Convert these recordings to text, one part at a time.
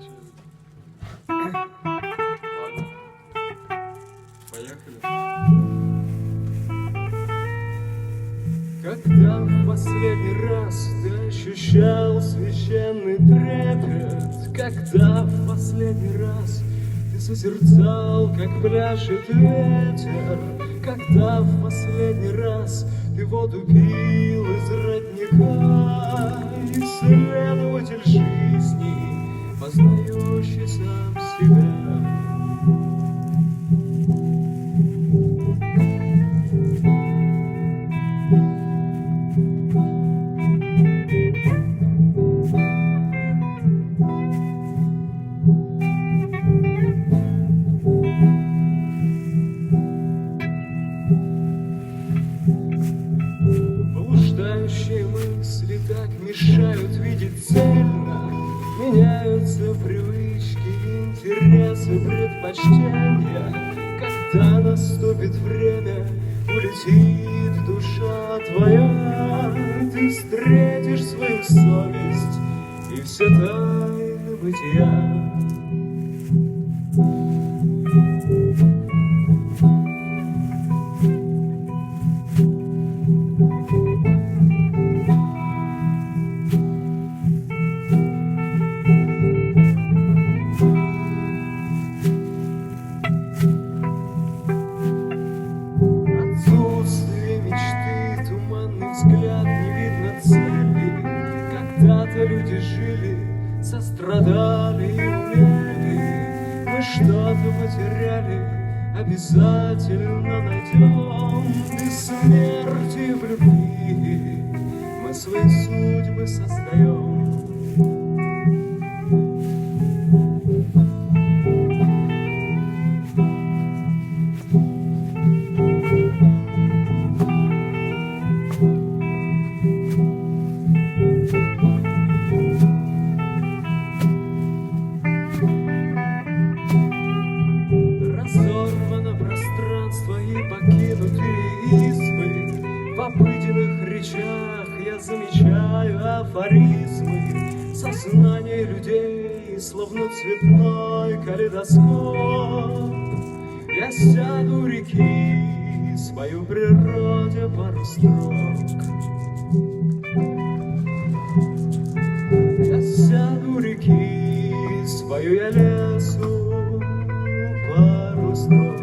что-нибудь. Ладно. Поехали. Когда в последний раз ты ощущал священный трепет? Когда в последний раз ты созерцал, как пляшет ветер? Когда в последний раз ты воду пил из родника? Исследователь жизни, познающий сам себя. Блуждающие мысли так мешают видеть цельно. Меняются привычки, интересы, предпочтения. Когда наступит время, улетит душа твоя. Ты встретишь свою совесть и все тайны бытия. Отсутствие мечты, туманный взгляд, не видно цели. Когда-то люди жили, сострадали и умели. Мы что-то потеряли, обязательно найдем. Без смерти в любви мы свои судьбы создаем. Разорвано пространство и покинутые избы. В обыденных речах я замечаю афоризмы. Сознание людей словно цветной калейдоскоп. Я сяду у реки, спою природе пару строк. Я сяду у реки, спою я лесу пару строк.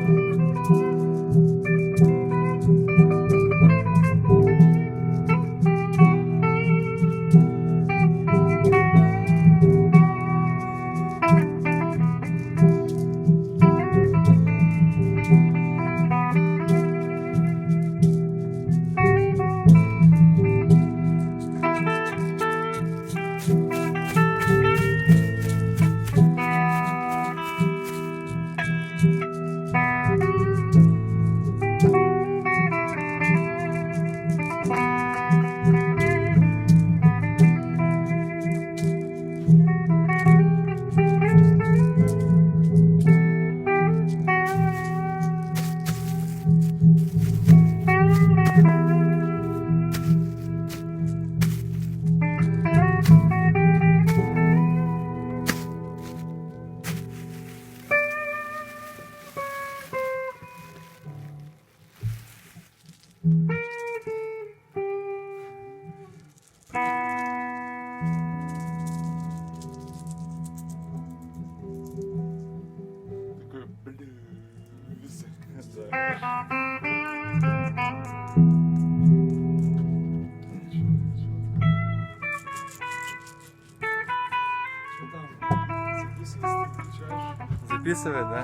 Такой блюз. Что там? Записываешь, ты включаешь? Записывает, да?